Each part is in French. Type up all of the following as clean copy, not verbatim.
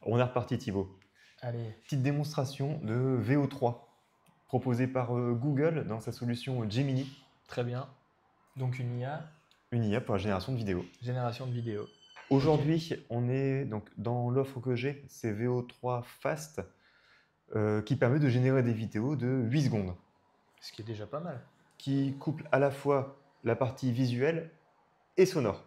On est reparti, Thibaut. Allez, Petite démonstration de VO3 proposée par Google dans sa solution Gemini, très bien. Donc une IA, une IA pour la génération de vidéos. génération de vidéos. Aujourd'hui, on est donc dans l'offre que j'ai, c'est VO3 Fast, qui permet de générer des vidéos de 8 secondes, Ce qui est déjà pas mal. qui couple à la fois la partie visuelle et sonore.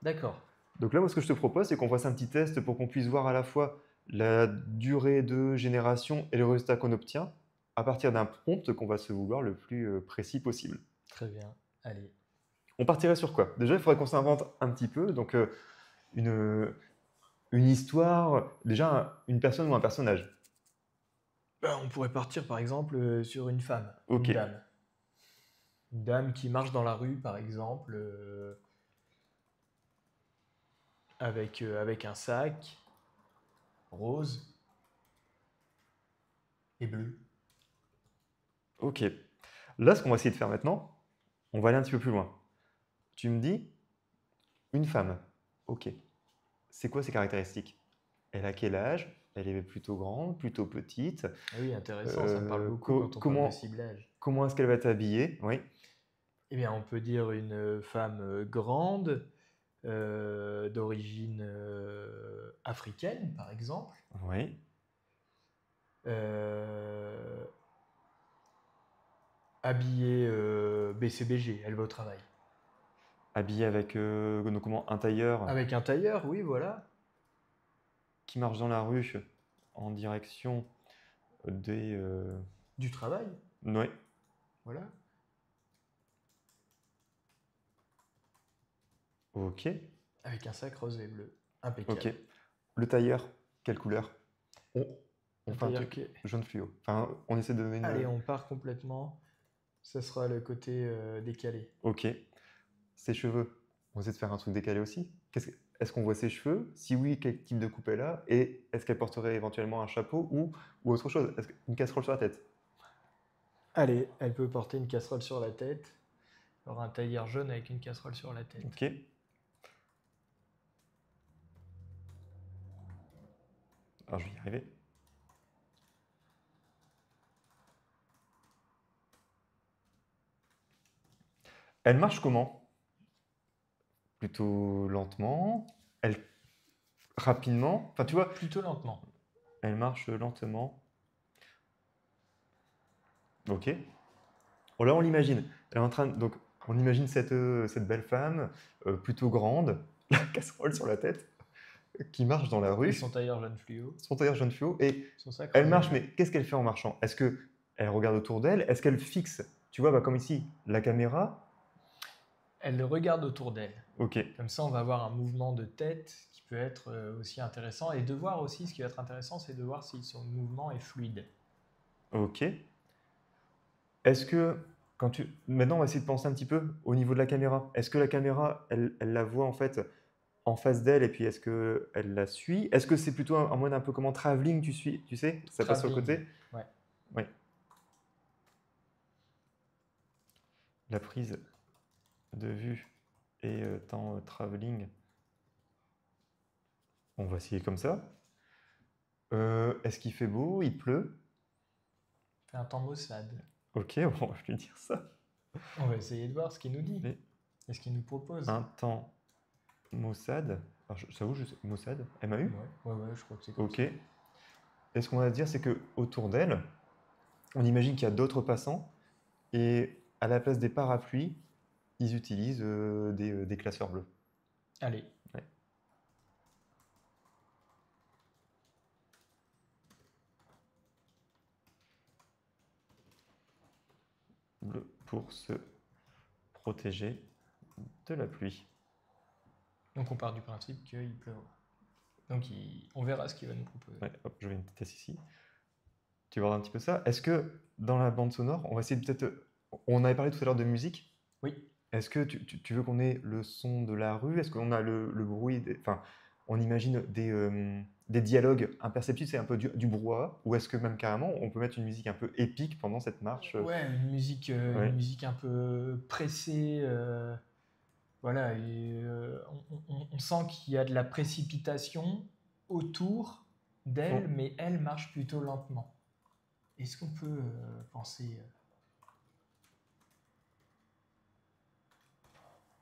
D'accord. Donc là, moi, ce que je te propose, c'est qu'on fasse un petit test pour qu'on puisse voir à la fois la durée de génération et le résultat qu'on obtient à partir d'un prompt qu'on va se vouloir le plus précis possible. Très bien. Allez. On partirait sur quoi? Déjà, il faudrait qu'on s'invente un petit peu, donc une, une histoire, déjà une personne ou un personnage. On pourrait partir par exemple sur une femme, Ok, une dame. Une dame qui marche dans la rue par exemple, avec un sac rose et bleu. ok. Là, ce qu'on va essayer de faire maintenant, on va aller un petit peu plus loin. Tu me dis, une femme, ok. C'est quoi ses caractéristiques? Elle a quel âge? Elle est plutôt grande, plutôt petite? Ah oui, intéressant, ça me parle beaucoup quand on parle de ciblage. Comment est-ce qu'elle va être habillée? Oui, Eh bien, on peut dire une femme grande, d'origine africaine par exemple. oui. Euh, habillée BCBG, elle va au travail. Habillée avec un tailleur Avec un tailleur, oui, voilà. qui marche dans la rue en direction des... Du travail, Ouais, voilà. ok, Avec un sac rose et bleu. ok. Impeccable. Le tailleur, quelle couleur? On, on Un fait un tailleur truc qui est... jaune fluo. Enfin, on essaie de donner Allez, une... on part complètement. Ça sera le côté décalé. Ok. Ses cheveux, on essaie de faire un truc décalé aussi. Est-ce qu'on voit ses cheveux? Si oui, quel type de coupe elle a? Et est-ce qu'elle porterait éventuellement un chapeau ou autre chose? Une casserole sur la tête? Allez, elle peut porter une casserole sur la tête. Il y aura un tailleur jaune avec une casserole sur la tête. Ok. Alors, je vais y arriver. Elle marche comment? Plutôt lentement? Elle rapidement? Enfin, tu vois, Plutôt lentement. elle marche lentement. Ok. Bon, là, on l'imagine. Elle est en train donc, on imagine cette belle femme, plutôt grande, la casserole sur la tête, qui marche dans la Et rue, son tailleur jaune fluo. son tailleur jaune fluo, et Son sac elle rose et marche, bleu. mais qu'est-ce qu'elle fait en marchant? Est-ce qu'elle regarde autour d'elle? Est-ce qu'elle fixe, tu vois, bah, comme ici, la caméra? Elle regarde autour d'elle. Ok, Comme ça, on va avoir un mouvement de tête qui peut être aussi intéressant. Et de voir aussi, ce qui va être intéressant, c'est de voir si son mouvement est fluide. ok. Est-ce que, maintenant, on va essayer de penser un petit peu au niveau de la caméra. Est-ce que la caméra, elle la voit en fait en face d'elle et puis est-ce qu'elle la suit? Est-ce que c'est plutôt un mode un peu comme en travelling, tu sais? Ça passe sur le Travelling. côté? Ouais. Oui. La prise de vue et en travelling, on va essayer comme ça. Est-ce qu'il fait beau? Il pleut? Fait un temps maussade. Ok, on va lui dire ça. On va essayer de voir ce qu'il nous dit. Et Et ce qu'il nous propose. un temps maussade. Alors, j'avoue, je sais, maussade, MAU? Ouais, je crois que c'est comme Ok. ça. Et ce qu'on va se dire, c'est que autour d'elle, on imagine qu'il y a d'autres passants et à la place des parapluies, ils utilisent des classeurs bleus. Allez. Ouais. Bleu pour se protéger de la pluie. Donc on part du principe qu'il pleuvra. Donc on verra ce qu'il va nous proposer. Ouais, hop, je vais une petite ici. Tu vas voir un petit peu ça. Est-ce que dans la bande sonore, on va essayer de peut-être. On avait parlé tout à l'heure de musique. Oui. Est-ce que tu veux qu'on ait le son de la rue? Est-ce qu'on a le bruit enfin, on imagine des dialogues imperceptibles, c'est un peu du brouhaha? Ou est-ce que même carrément, on peut mettre une musique un peu épique pendant cette marche? Ouais, Ouais. une musique un peu pressée. Voilà, et on sent qu'il y a de la précipitation autour d'elle, mais elle marche plutôt lentement. Est-ce qu'on peut penser...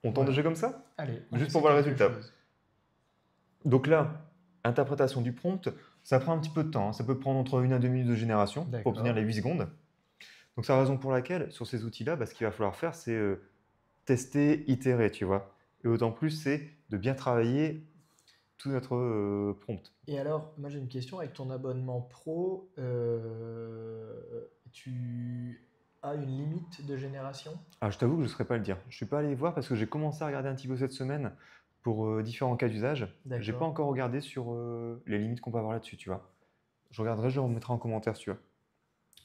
On tente Voilà. de jouer comme ça? Allez, on Juste essaie pour voir le quelque résultat. chose. Donc là, interprétation du prompt, ça prend un petit peu de temps, hein. Ça peut prendre entre 1 à 2 minutes de génération pour D'accord. obtenir les 8 secondes. Donc c'est la raison pour laquelle, sur ces outils-là, ce qu'il va falloir faire, c'est tester, itérer, tu vois. Et d'autant plus, c'est de bien travailler tout notre prompt. Et alors, moi j'ai une question, avec ton abonnement pro, tu as une limite de génération? Ah, je t'avoue que je ne saurais pas le dire. Je ne suis pas allé voir parce que j'ai commencé à regarder un petit peu cette semaine pour différents cas d'usage. J'ai pas D'accord. encore regardé sur les limites qu'on peut avoir là-dessus, tu vois. Je regarderai, je remettrai en commentaire si tu veux.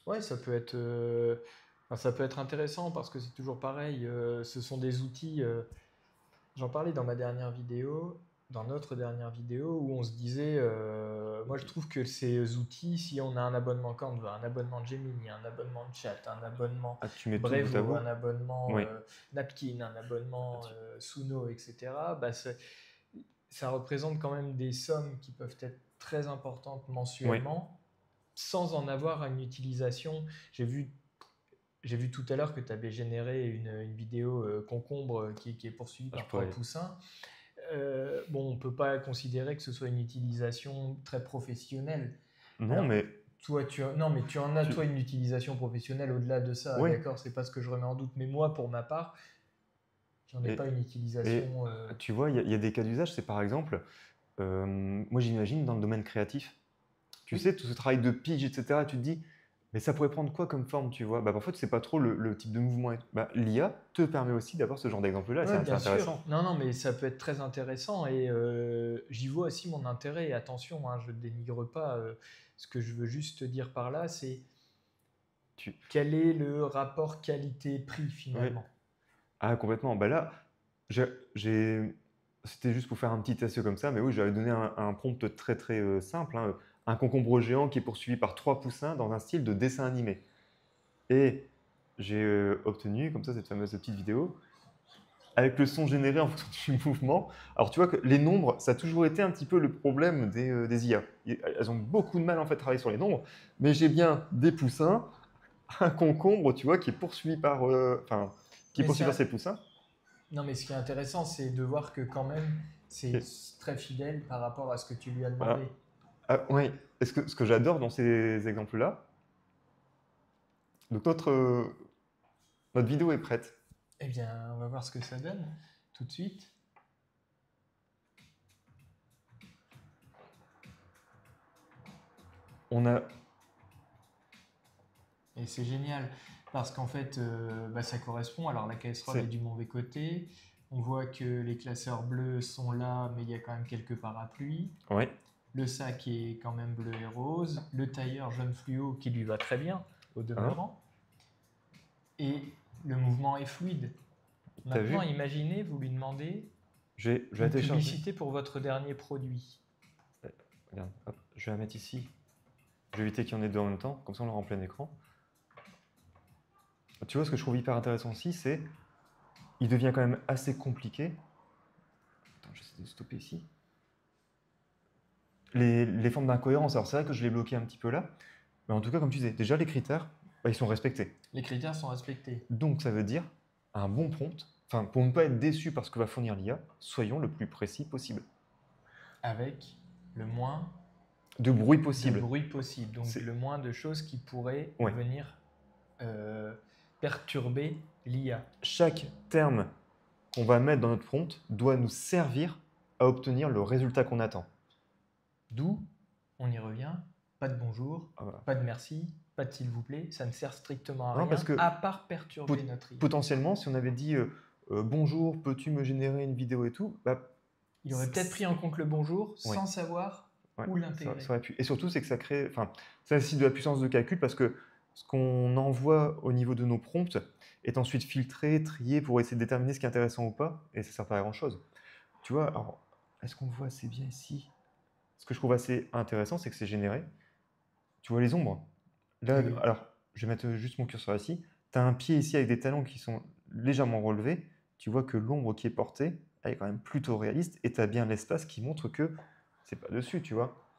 Ouais, enfin, ça peut être intéressant parce que c'est toujours pareil, ce sont des outils, j'en parlais dans ma dernière vidéo, dans notre dernière vidéo, où on se disait, moi je trouve que ces outils, si on a un abonnement Canva, un abonnement Gemini, un abonnement Chat, un abonnement Ah, tu mets tout bout à Brevo, bout? un abonnement Oui. Napkin, un abonnement Ah, Suno, etc., ça représente quand même des sommes qui peuvent être très importantes mensuellement, sans en avoir une utilisation. J'ai vu tout à l'heure que tu avais généré une vidéo concombre qui est poursuivie je par pourrais. 3 poussins. Bon, on ne peut pas considérer que ce soit une utilisation très professionnelle. Non, Alors, mais non, mais tu en as, tu- toi, une utilisation professionnelle au-delà de ça, ouais. d'accord? C'est pas ce que je remets en doute. Mais moi, pour ma part, j'en ai Et, pas une et utilisation. tu vois, il y a des cas d'usage, c'est par exemple, moi j'imagine dans le domaine créatif, tu Oui. sais, tout ce travail de pige, etc., tu te dis, mais ça pourrait prendre quoi comme forme, tu vois? Parfois, tu sais pas trop le type de mouvement. L'IA te permet aussi d'avoir ce genre d'exemple-là, et Ouais, c'est bien sûr. intéressant. Non, non, mais ça peut être très intéressant et j'y vois aussi mon intérêt. Et attention, hein, je ne dénigre pas. Ce que je veux juste te dire par là, c'est Tu... quel est le rapport qualité-prix Oui. finalement. Ah, complètement. Là, c'était juste pour faire un petit test comme ça, mais oui, j'avais donné un prompt très très simple, hein, un concombre géant qui est poursuivi par 3 poussins dans un style de dessin animé. Et j'ai obtenu comme ça cette fameuse petite vidéo avec le son généré en fonction du mouvement. Alors tu vois que les nombres, ça a toujours été un petit peu le problème des IA. Elles ont beaucoup de mal en fait à travailler sur les nombres, mais j'ai bien des poussins, un concombre, tu vois, qui est poursuivi par, Mais ses poussins. non, mais ce qui est intéressant, c'est de voir que quand même, c'est Et très fidèle par rapport à ce que tu lui as voilà. demandé. Ah, oui. Ce que j'adore dans ces exemples-là, donc notre vidéo est prête. Eh bien, on va voir ce que ça donne tout de suite. On a Et c'est génial parce qu'en fait, ça correspond. Alors la casserole est du mauvais côté. On voit que les classeurs bleus sont là, mais il y a quand même quelques parapluies. Oui. Le sac est quand même bleu et rose. Le tailleur jaune fluo qui lui va très bien au Hein? demeurant. Et le mouvement est fluide. T'as vu? Maintenant, imaginez, vous lui demandez Je vais une la télécharger. publicité pour votre dernier produit. Regarde, hop, je vais la mettre ici. Je vais éviter qu'il y en ait deux en même temps, comme ça on l'aura en plein écran. Tu vois, ce que je trouve hyper intéressant aussi, c'est il devient quand même assez compliqué. Attends, j'essaie de stopper ici. Les formes d'incohérence, alors c'est vrai que je l'ai bloqué un petit peu là, mais en tout cas, comme tu disais, déjà les critères, ils sont respectés. Les critères sont respectés. Donc ça veut dire un bon prompt, enfin pour ne pas être déçu par ce que va fournir l'IA, soyons le plus précis possible. Avec le moins De bruit possible. de bruit possible. Donc le moins de choses qui pourraient venir perturber l'IA. Chaque terme qu'on va mettre dans notre prompt doit nous servir à obtenir le résultat qu'on attend. D'où, on y revient, pas de bonjour, pas de merci, pas de s'il vous plaît, ça ne sert strictement à rien, parce que à part perturber notre IA. Potentiellement, si on avait dit bonjour, peux-tu me générer une vidéo et tout, il aurait peut-être pris en compte le bonjour sans savoir où l'intégrer. Ça aurait pu. Et surtout, c'est que ça nécessite de la puissance de calcul parce que ce qu'on envoie au niveau de nos prompts est ensuite filtré, trié pour essayer de déterminer ce qui est intéressant ou pas, et ça ne sert pas à grand-chose. Tu vois, alors, est-ce qu'on voit assez bien ici? Ce que je trouve assez intéressant, c'est que c'est généré. Tu vois les ombres? Là, oui. Alors, je vais mettre juste mon curseur ici. Tu as un pied ici avec des talons qui sont légèrement relevés. Tu vois que l'ombre qui est portée, elle est quand même plutôt réaliste, et tu as bien l'espace qui montre que c'est pas dessus, tu vois.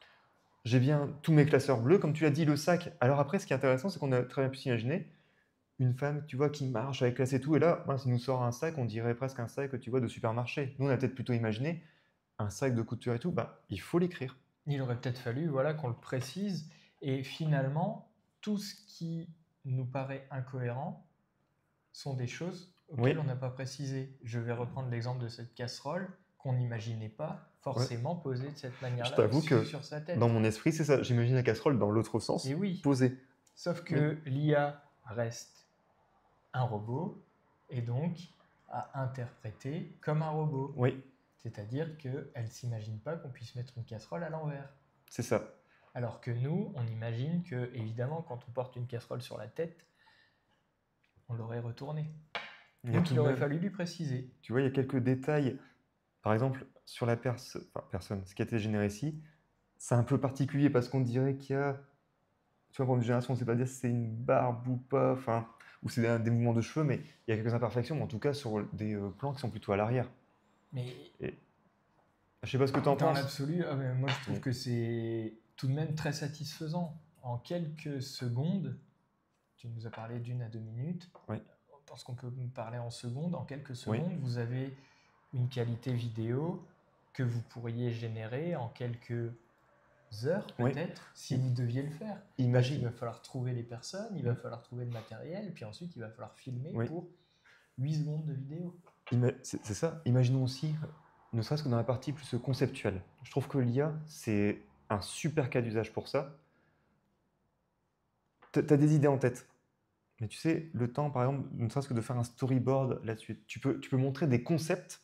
j'ai bien tous mes classeurs bleus, comme tu l'as dit, le sac. Alors après, ce qui est intéressant, c'est qu'on a très bien pu s'imaginer une femme, tu vois, qui marche avec classe et tout, et là, mince, il nous sort un sac, on dirait presque un sac, tu vois, de supermarché. Nous, on a peut-être plutôt imaginé un sac de couture et tout, bah, il faut l'écrire. Il aurait peut-être fallu voilà, qu'on le précise. Et finalement, tout ce qui nous paraît incohérent sont des choses auxquelles Oui, on n'a pas précisé. Je vais reprendre l'exemple de cette casserole qu'on n'imaginait pas ouais. forcément posée de cette Je manière-là t'avoue que sur sa dans tête. mon esprit, c'est ça. J'imagine la casserole dans l'autre Et sens, oui, posée. sauf Oui, que l'IA reste un robot et donc à interpréter comme un robot. oui, C'est-à-dire qu'elle ne s'imagine pas qu'on puisse mettre une casserole à l'envers. c'est ça. Alors que nous, on imagine que, évidemment, quand on porte une casserole sur la tête, on l'aurait retournée. Il y a Donc tout il de aurait même, fallu lui préciser. tu vois, il y a quelques détails. Par exemple, sur la personne, ce qui a été généré ici, c'est un peu particulier parce qu'on dirait qu'il y a, tu vois, pour une génération, on ne sait pas dire si c'est une barbe ou pas, enfin, ou c'est des mouvements de cheveux, mais il y a quelques imperfections, mais en tout cas sur des plans qui sont plutôt à l'arrière. Mais Et je sais pas ce que tu en dans penses. l'absolu, mais moi je trouve Mm. que c'est tout de même très satisfaisant. En quelques secondes, tu nous as parlé d'1 à 2 minutes, Oui, parce qu'on peut me parler en secondes, en quelques oui, secondes, vous avez une qualité vidéo que vous pourriez générer en quelques heures oui. peut-être, si I- vous deviez le faire. Parce qu'il Imagine. va falloir trouver les personnes, il va Mm. falloir trouver le matériel, puis ensuite il va falloir filmer Oui. pour 8 secondes de vidéo. C'est ça. Imaginons aussi, ne serait-ce que dans la partie plus conceptuelle. Je trouve que l'IA, c'est un super cas d'usage pour ça. Tu as des idées en tête, mais tu sais, le temps, par exemple, ne serait-ce que de faire un storyboard là-dessus, tu peux montrer des concepts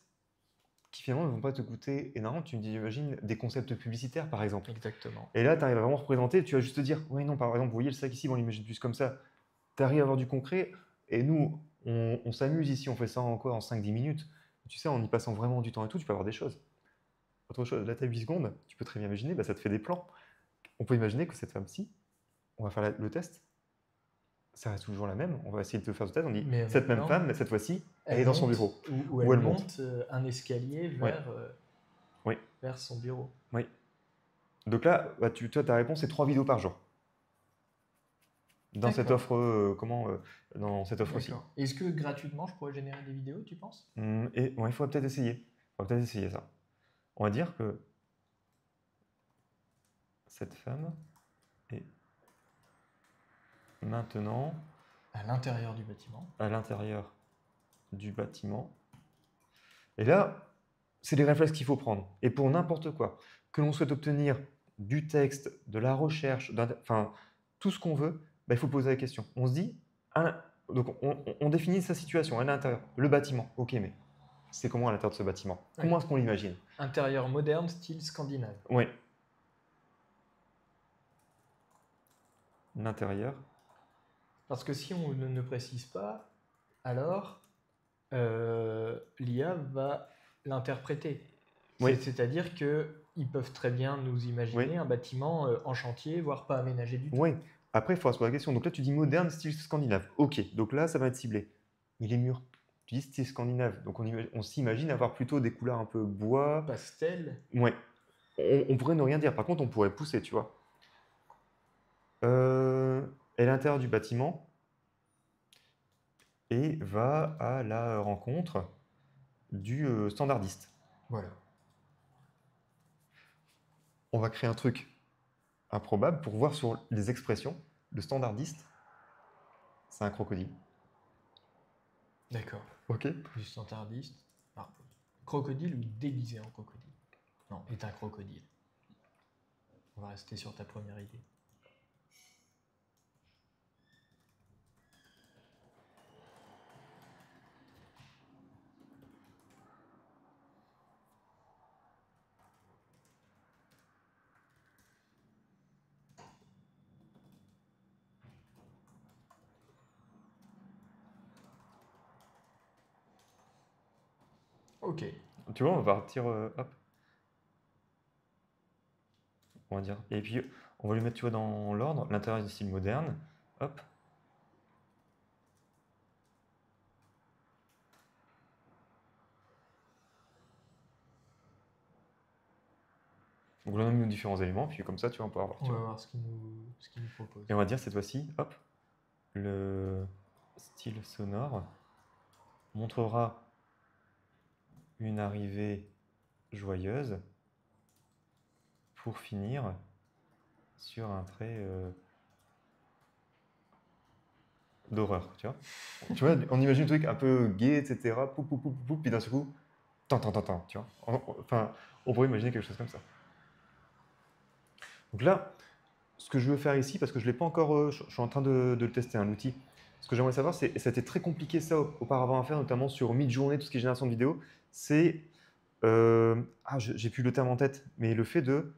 qui finalement ne vont pas te coûter énormément. Tu me dis, imagine des concepts publicitaires, par exemple. Exactement. Et là, tu arrives à vraiment représenter, tu vas juste te dire, oui, non, par exemple, vous voyez le sac ici, on l'imagine plus comme ça. Tu arrives à avoir du concret, et nous, on s'amuse ici, on fait ça encore en 5-10 minutes. Tu sais, en y passant vraiment du temps et tout, tu peux avoir des choses. Autre chose, là, tu as 8 secondes, tu peux très bien imaginer, bah, ça te fait des plans. On peut imaginer que cette femme-ci, on va faire le test, ça reste toujours la même, on va essayer de te faire ce test, on dit, Mais cette même maintenant, femme, mais cette fois-ci, elle est elle dans son monte bureau. ou Ou elle elle monte. monte un escalier Oui, oui, vers son bureau. oui. Donc là, bah, toi, ta réponse, c'est 3 vidéos par jour. Dans cette D'accord. offre, dans cette offre-ci. D'accord. Est-ce que gratuitement je pourrais générer des vidéos, tu penses? Et ouais, il faudrait peut-être essayer. Il faudrait peut-être essayer ça. On va dire que cette femme est maintenant À l'intérieur du bâtiment. à l'intérieur du bâtiment. Et là, c'est les réflexes qu'il faut prendre. Et pour n'importe quoi, que l'on souhaite obtenir du texte, de la recherche, enfin, tout ce qu'on veut, bah, il faut poser la question. On se dit, donc on définit sa situation à l'intérieur. Le bâtiment, ok, mais c'est comment à l'intérieur de ce bâtiment? Oui. Comment est-ce qu'on l'imagine? Intérieur moderne, style scandinave. Oui. L'intérieur. Parce que si on ne précise pas, alors l'IA va l'interpréter. Oui. C'est-à-dire qu'ils peuvent très bien nous imaginer Oui. un bâtiment en chantier, voire pas aménagé du tout. Oui. Après, il faudra se poser la question. Donc là, tu dis moderne, style scandinave. Ok, donc là, ça va être ciblé. Mais les murs, tu dis style scandinave. Donc on s'imagine avoir plutôt des couleurs un peu bois. Pastel. Ouais. On pourrait ne rien dire. Par contre, on pourrait pousser, tu vois. Et l'intérieur du bâtiment et va à la rencontre du standardiste. Voilà. On va créer un truc improbable pour voir sur les expressions. Le standardiste, c'est un crocodile. D'accord. Ok. Du standardiste. Ah, crocodile ou déguisé en crocodile? Non, est un crocodile. On va rester sur ta première idée. Ok. Tu vois, on va partir, hop, on va dire. Et puis, on va lui mettre, tu vois, dans l'ordre, l'intérieur du style moderne. Hop. Donc là, on a mis nos différents éléments, puis comme ça, tu vas pouvoir voir. On Tu va vois. voir ce qu'il nous propose. Et on va dire cette fois-ci, hop, le style sonore montrera une arrivée joyeuse pour finir sur un trait d'horreur, tu vois. Tu vois, on imagine un truc un peu gai, etc. Poup, poup, poup, poup, poup, puis d'un seul coup, tant, tant, tant, tant, tu vois. Enfin, on pourrait imaginer quelque chose comme ça. Donc là, ce que je veux faire ici, parce que je ne l'ai pas encore, je suis en train de le tester, hein, l'outil. Ce que j'aimerais savoir, c'est, et ça a été très compliqué ça auparavant à faire, notamment sur Midjourney, tout ce qui est génération de vidéos, c'est, j'ai plus le terme en tête, mais le fait de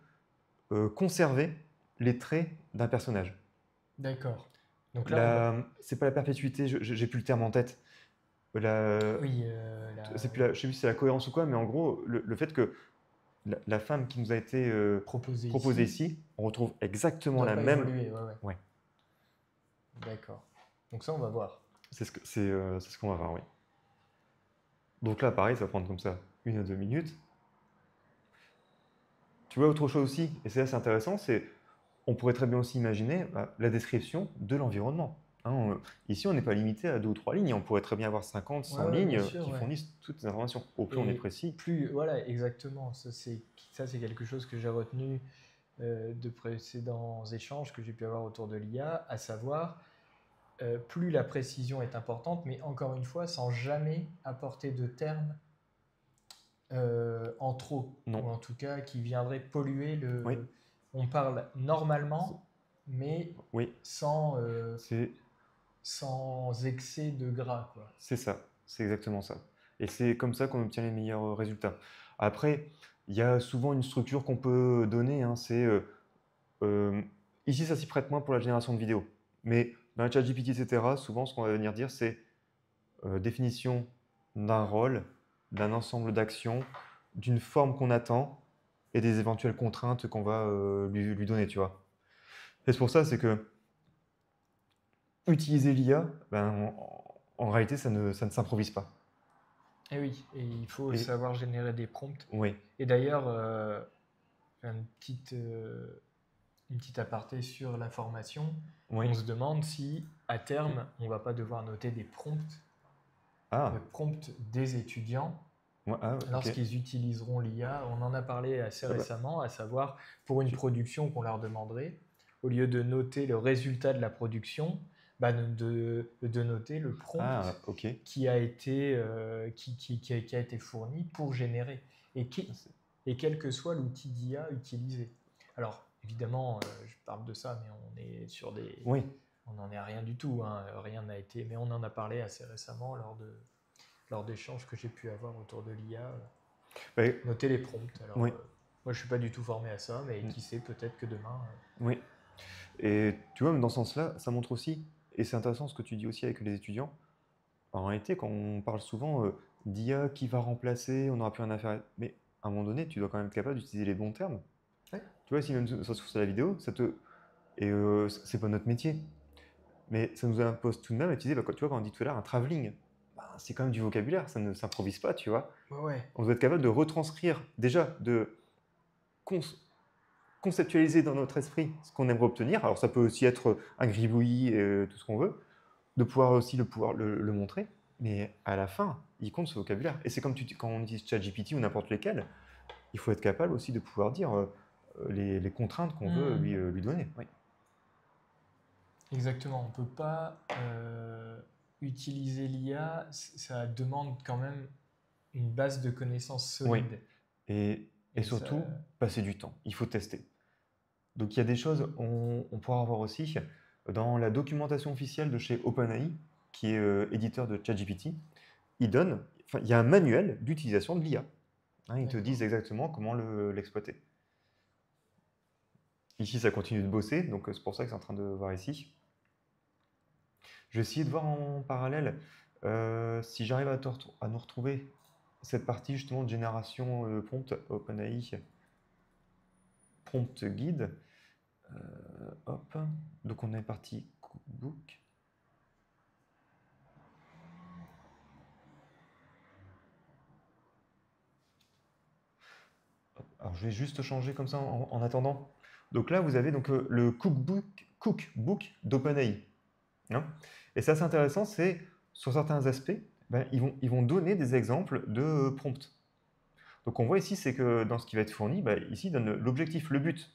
conserver les traits d'un personnage. D'accord. Donc là, on va... C'est pas la perpétuité, j'ai plus le terme en tête. La, Oui, c'est plus je sais plus si c'est la cohérence ou quoi, mais en gros, le fait que la femme qui nous a été proposé proposée ici ici, on retrouve exactement doit la pas même. évoluer. Ouais, ouais. Ouais, D'accord. Donc ça, on va voir. c'est ce qu'on va voir, oui. Donc là, pareil, ça va prendre comme ça 1 à 2 minutes. Tu vois, autre chose aussi, et c'est assez intéressant, c'est on pourrait très bien aussi imaginer la description de l'environnement. Hein, ici, on n'est pas limité à 2 ou 3 lignes, on pourrait très bien avoir 50, Ouais, 100 ouais, bien lignes sûr, qui ouais. fournissent toutes les informations. Au plus on est Et précis. plus, voilà, exactement. Ça, c'est quelque chose que j'ai retenu de précédents échanges que j'ai pu avoir autour de l'IA, à savoir, plus la précision est importante, mais encore une fois, sans jamais apporter de termes en trop, Non. ou en tout cas qui viendraient polluer Oui. le... On parle normalement, mais Oui, sans, c'est sans excès de gras, quoi. c'est ça, c'est exactement ça. Et c'est comme ça qu'on obtient les meilleurs résultats. Après, il y a souvent une structure qu'on peut donner, hein, c'est euh, ici ça s'y prête moins pour la génération de vidéos. Mais dans le ChatGPT, etc., souvent ce qu'on va venir dire, c'est définition d'un rôle, d'un ensemble d'actions, d'une forme qu'on attend et des éventuelles contraintes qu'on va lui donner, tu vois. Et c'est pour ça, c'est que utiliser l'IA, ben, en réalité, ça ne s'improvise pas. Et oui, et il faut Et savoir générer des prompts. oui, Et d'ailleurs, une petite aparté sur la formation, oui. on se demande si, à terme, on va pas devoir noter des prompts, Ah, des étudiants ah, ok. lorsqu'ils utiliseront l'IA. On en a parlé assez Ah bah, récemment, à savoir pour une tu- production qu'on leur demanderait, au lieu de noter le résultat de la production, bah, de noter le prompt ah, ok. qui a été, qui a été fourni pour générer. Et, et quel que soit l'outil d'IA utilisé. Alors, évidemment, je parle de ça, mais on est sur des... Oui, On n'en est à rien du tout, hein, rien n'a été... Mais on en a parlé assez récemment lors d'échanges que j'ai pu avoir autour de l'IA. bah, Noter les prompts. Alors, oui, moi, je suis pas du tout formé à ça, mais mm, qui sait, peut-être que demain... oui. Et tu vois, même dans ce sens-là, ça montre aussi, et c'est intéressant ce que tu dis aussi avec les étudiants, en réalité, quand on parle souvent d'IA qui va remplacer, on n'aura plus rien à faire, mais à un moment donné, tu dois quand même être capable d'utiliser les bons termes. ouais. Tu vois, si même ça se trouve sur la vidéo, et c'est pas notre métier, mais ça nous impose tout de même à utiliser, tu vois, quand on dit tout à l'heure un travelling, bah, c'est quand même du vocabulaire, ça ne s'improvise pas, tu vois. Ouais, ouais. On doit être capable de retranscrire, déjà, de conceptualiser dans notre esprit ce qu'on aimerait obtenir. Alors ça peut aussi être un gribouillis, tout ce qu'on veut, de pouvoir aussi le montrer, mais à la fin, il compte ce vocabulaire. Et c'est comme quand on utilise ChatGPT ou n'importe lesquels, il faut être capable aussi de pouvoir dire les contraintes qu'on veut lui donner. Oui. Exactement. On ne peut pas utiliser l'IA, ça demande quand même une base de connaissances Oui. solide. Et Et ça, surtout, passer du temps. Il faut tester. Donc il y a des choses, on pourra avoir aussi dans la documentation officielle de chez OpenAI, qui est éditeur de ChatGPT, il y a un manuel d'utilisation de l'IA. Hein, ils te disent d'accord. exactement comment l'exploiter. Ici, ça continue de bosser, donc c'est pour ça que c'est en train de voir ici. Je vais essayer de voir en parallèle si j'arrive à nous retrouver cette partie justement de génération prompt OpenAI prompt guide. Hop. Donc on est parti cookbook. Alors, je vais juste changer comme ça en attendant. Donc là, vous avez donc le cookbook d'OpenAI. Hein. Et ça, c'est intéressant, c'est sur certains aspects, ben, ils vont donner des exemples de prompts. Donc on voit ici, c'est que dans ce qui va être fourni, ben, ici, il donne l'objectif, le but.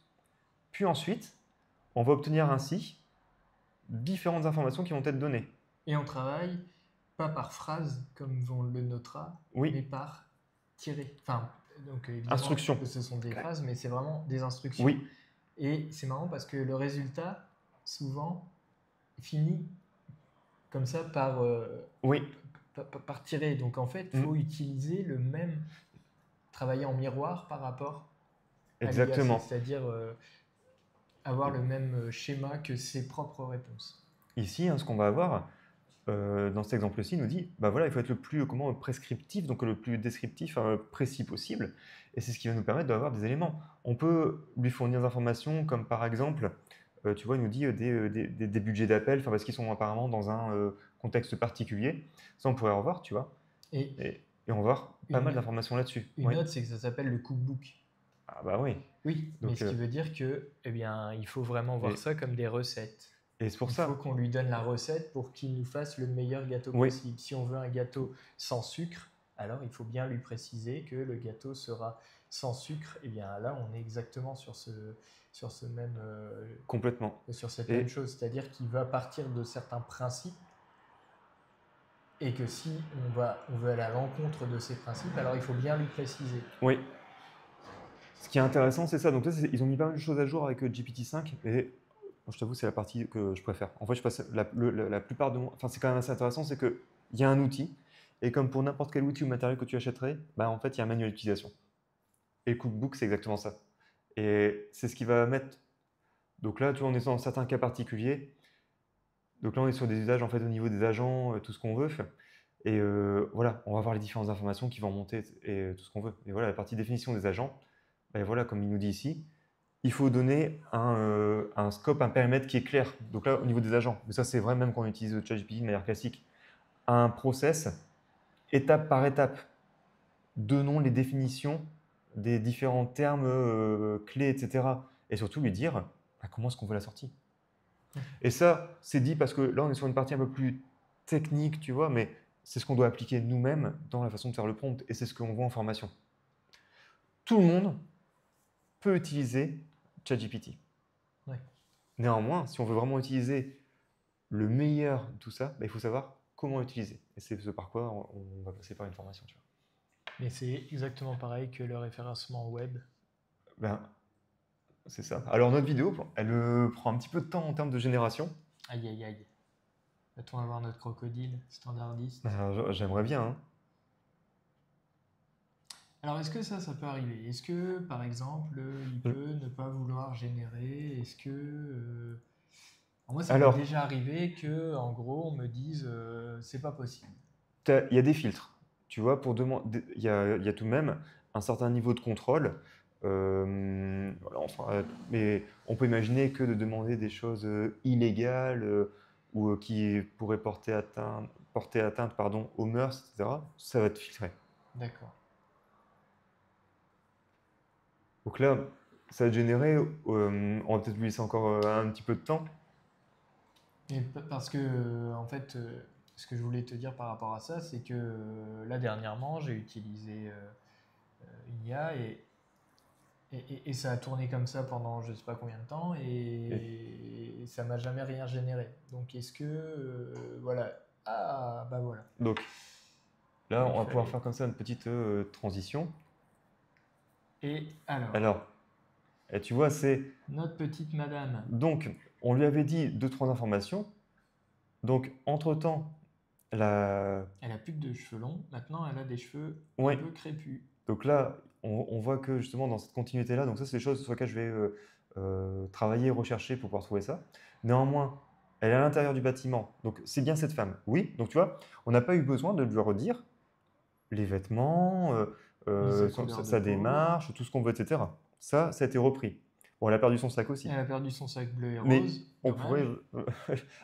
Puis ensuite, on va obtenir ainsi différentes informations qui vont être données. Et on travaille pas par phrase, comme on le notera, mais Oui, par tirer. Enfin, donc évidemment, instruction. ce sont des phrases, mais c'est vraiment des instructions. Oui, Et c'est marrant parce que le résultat, souvent, finit comme ça oui, par tirer. Donc en fait, il faut utiliser le même, travailler en miroir par rapport à l'IA, exactement. c'est-à-dire avoir le même schéma que ses propres réponses. Ici, hein, ce qu'on va avoir, dans cet exemple-ci, il nous dit, bah voilà, il faut être le plus prescriptif, donc le plus descriptif, précis possible. Et c'est ce qui va nous permettre d'avoir des éléments. On peut lui fournir des informations comme par exemple, tu vois, il nous dit des budgets d'appel, parce qu'ils sont apparemment dans un contexte particulier. Ça, on pourrait revoir, tu vois. Et on va voir pas mal d'informations là-dessus. Une note, c'est que ça s'appelle le cookbook. Ah bah oui. Oui, donc, mais ce qui veut dire que, eh bien, il faut vraiment voir ça comme des recettes. Et c'est pour ça. Il faut qu'on lui donne la recette pour qu'il nous fasse le meilleur gâteau possible. Si on veut un gâteau sans sucre, alors il faut bien lui préciser que le gâteau sera sans sucre. Et bien là, on est exactement sur même complètement sur cette même chose, c'est-à-dire qu'il va partir de certains principes et que si on veut aller à l'encontre de ces principes, alors il faut bien lui préciser. Oui. Ce qui est intéressant, c'est ça. Donc là, ils ont mis pas mal de choses à jour avec GPT-5 et je t'avoue, c'est la partie que je préfère. En fait, je passe la plupart de mon... Enfin, c'est quand même assez intéressant, c'est qu'il y a un outil, et comme pour n'importe quel outil ou matériel que tu achèterais, bah, en fait, il y a un manuel d'utilisation. Et le cookbook, c'est exactement ça. Et c'est ce qui va mettre... Donc là, tu vois, on est dans certains cas particuliers. Donc là, on est sur des usages, en fait, au niveau des agents, tout ce qu'on veut. Et voilà, on va voir les différentes informations qui vont monter et tout ce qu'on veut. Et voilà, la partie définition des agents, ben voilà, comme il nous dit ici, il faut donner un scope, un périmètre qui est clair. Donc là, au niveau des agents, mais ça c'est vrai même quand on utilise le ChatGPT de manière classique, un process, étape par étape. Donnons les définitions des différents termes clés, etc. Et surtout lui dire comment est-ce qu'on veut la sortie. Et ça, c'est dit parce que là, on est sur une partie un peu plus technique, tu vois, mais c'est ce qu'on doit appliquer nous-mêmes dans la façon de faire le prompt, et c'est ce qu'on voit en formation. Tout le monde peut utiliser ChatGPT. Ouais. Néanmoins, si on veut vraiment utiliser le meilleur de tout ça, bah, il faut savoir comment l'utiliser. Et c'est ce par quoi on va passer par une formation. Tu vois. Mais c'est exactement pareil que le référencement web. Ben, c'est ça. Alors notre vidéo, elle prend un petit peu de temps en termes de génération. Aïe aïe aïe. Va-t-on avoir notre crocodile standardiste? J'aimerais bien. Hein. Alors, est-ce que ça peut arriver? Est-ce que, par exemple, il peut ne pas vouloir générer? Est-ce que... moi, ça m'est déjà arrivé que, en gros, on me dise c'est pas possible. Il y a des filtres. Tu vois, pour demander, il y a tout de même un certain niveau de contrôle. Voilà, enfin, mais on peut imaginer que de demander des choses illégales ou qui pourraient porter atteinte aux mœurs, etc., ça va être filtré. D'accord. Donc là, ça va générer, on va peut-être lui laisser encore un petit peu de temps. Et parce que, en fait, ce que je voulais te dire par rapport à ça, c'est que là, dernièrement, j'ai utilisé une IA et ça a tourné comme ça pendant je ne sais pas combien de temps et ça m'a jamais rien généré. Donc, est-ce que, voilà. Ah, bah voilà. Donc, là, on va pouvoir faire comme ça une petite transition. Et alors Alors, et tu vois, c'est... Notre petite madame. Donc, on lui avait dit 2-3 informations. Donc, entre-temps, elle a plus que de cheveux longs. Maintenant, elle a des cheveux un peu crépus. Donc là, on voit que justement dans cette continuité-là, donc ça, c'est des choses sur lesquelles je vais travailler, rechercher pour pouvoir trouver ça. Néanmoins, elle est à l'intérieur du bâtiment. Donc, c'est bien cette femme. Oui, donc tu vois, on n'a pas eu besoin de lui redire les vêtements, sa démarche, tout ce qu'on veut, etc. Ça a été repris. Bon, elle a perdu son sac aussi. Elle a perdu son sac bleu et mais rose. On pourrait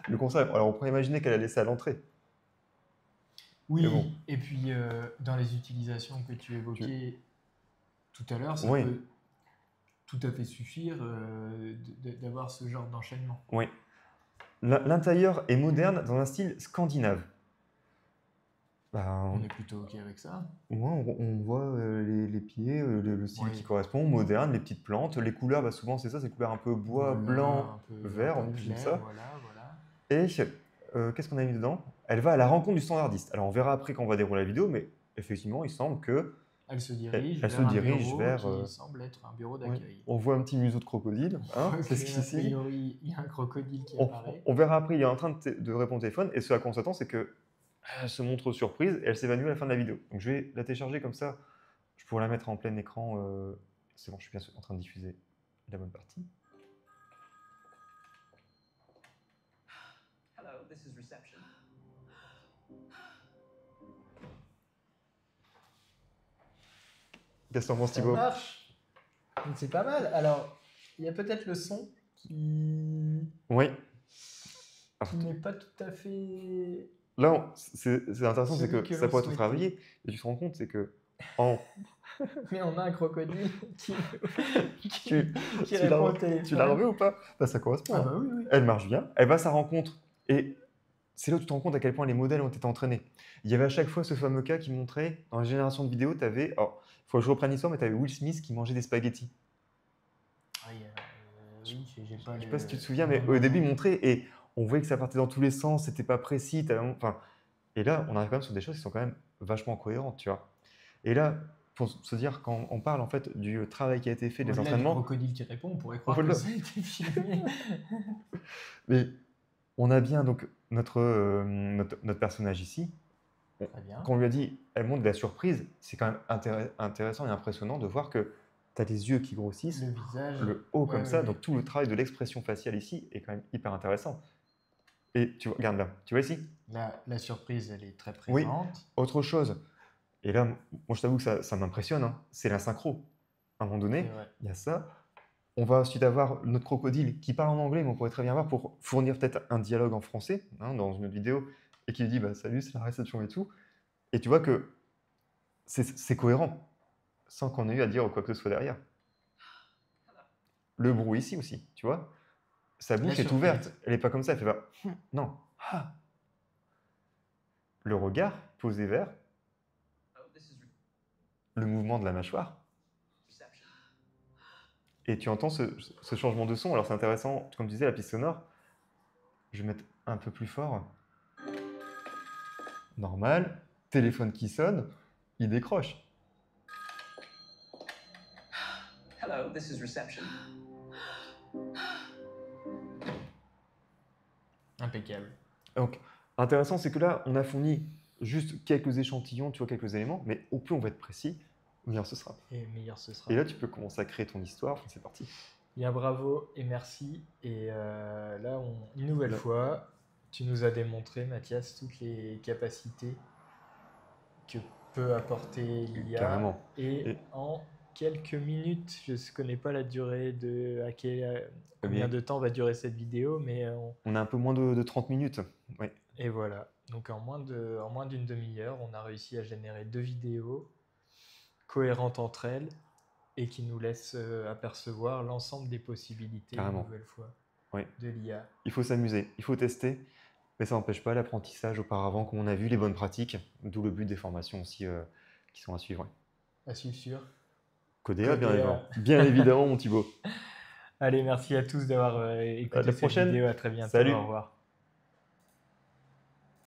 le concept. Alors, on pourrait imaginer qu'elle a laissé à l'entrée. Oui, et puis dans les utilisations que tu évoquais tout à l'heure, ça peut tout à fait suffire d'avoir ce genre d'enchaînement. Oui. L'intérieur est moderne dans un style scandinave. On est plutôt OK avec ça. Ouais, on voit les pieds, le style Oui. qui correspond, moderne, les petites plantes, les couleurs, bah souvent c'est ça, c'est couleurs un peu bois, Voilà, blanc, un peu vert, on clair, dit ça. voilà, voilà. Et qu'est-ce qu'on a mis dedans? Elle va à la rencontre du standardiste. Alors on verra après quand on va dérouler la vidéo, mais effectivement, il semble que Elle se dirige elle vers se un dirige bureau vers, qui semble être un bureau ouais, d'accueil. on voit un petit museau de crocodile, hein, Ok, parce a qu'ici, priori, il y a un crocodile qui apparaît. on verra après, il est en train de répondre au téléphone, et ce à quoi on s'attend, c'est que elle se montre surprise et elle s'évanouit à la fin de la vidéo. Donc je vais la télécharger comme ça, je pourrais la mettre en plein écran. C'est bon, je suis bien en train de diffuser la bonne partie. Hello, this is reception. Qu'est-ce que t'en penses, Ça Thibaut? marche. C'est pas mal. Alors, il y a peut-être le son qui Oui. n'est pas tout à fait. Là, c'est intéressant, c'est Celui que que ça l'on pourrait être souhaitait. travaillé, et tu te rends compte, c'est que en Mais on a un crocodile qui tu répond au téléphone. tu l'as revu ou pas? Bah, ça correspond. Ah hein. bah oui, oui. Elle marche bien, elle va à sa rencontre, et c'est là où tu te rends compte à quel point les modèles ont été entraînés. Il y avait à chaque fois ce fameux cas qui montrait, dans la génération de vidéos, tu avais, alors, il faut que je reprenne l'histoire, mais tu avais Will Smith qui mangeait des spaghettis. Oui, oui, j'ai pas Je sais pas si tu te souviens, non, mais non, au début, non. il montrait, et on voyait que ça partait dans tous les sens, c'était pas précis. Enfin, et là, on arrive quand même sur des choses qui sont quand même vachement cohérentes, tu vois. Et là, pour se dire, quand on parle en fait du travail qui a été fait, des Au-delà du entraînements, crocodile qui répond, on pourrait croire Voilà. que ça a été filmé. mais on a bien donc notre personnage ici. Très bien. Quand on lui a dit, elle montre de la surprise, c'est quand même intéressant et impressionnant de voir que tu as les yeux qui grossissent, Le visage. le haut comme Ouais, ça, ouais, donc tout le travail de l'expression faciale ici est quand même hyper intéressant. Et tu regardes là, tu vois ici? La surprise, elle est très Oui. présente. Autre chose, et là, moi je t'avoue que ça m'impressionne, hein, c'est la synchro. À un moment donné, C'est vrai. il y a ça. On va ensuite avoir notre crocodile qui parle en anglais, mais on pourrait très bien voir pour fournir peut-être un dialogue en français hein, dans une autre vidéo, et qui lui dit bah, salut, c'est la réception et tout. Et tu vois que c'est cohérent, sans qu'on ait eu à dire quoi que ce soit derrière. Le bruit ici aussi, tu vois. Sa bouche est surprise. ouverte, elle n'est pas comme ça, elle fait pas non. Ah. Le regard posé vers, Oh, this is le mouvement de la mâchoire. reception. Et tu entends ce changement de son. Alors c'est intéressant, comme tu disais, la piste sonore. Je vais mettre un peu plus fort. Normal. Téléphone qui sonne, il décroche. Hello, this is reception. Impeccable. Donc, intéressant, c'est que là, on a fourni juste quelques échantillons, tu vois, quelques éléments, mais au plus on va être précis, meilleur ce sera. Et meilleur ce sera. Et là, tu peux commencer à créer ton histoire. Enfin, c'est parti. Bien, bravo et merci. Et là, une nouvelle fois, tu nous as démontré, Mathias, toutes les capacités que peut apporter l'IA. Carrément. Et en quelques minutes, je ne connais pas la durée combien de temps va durer cette vidéo, mais on a un peu moins de 30 minutes. Ouais. Et voilà. Donc en moins d'une demi-heure, on a réussi à générer 2 vidéos cohérentes entre elles et qui nous laissent apercevoir l'ensemble des possibilités, Carrément. une nouvelle fois, Oui. de l'IA. Il faut s'amuser, il faut tester, mais ça n'empêche pas l'apprentissage auparavant, comme on a vu, les bonnes pratiques, d'où le but des formations aussi qui sont à suivre. À suivre sur Codéa, Codéa. bien évidemment, mon Thibaut. Allez, merci à tous d'avoir À écouté la cette prochaine. vidéo. À très bientôt. Salut. Au revoir.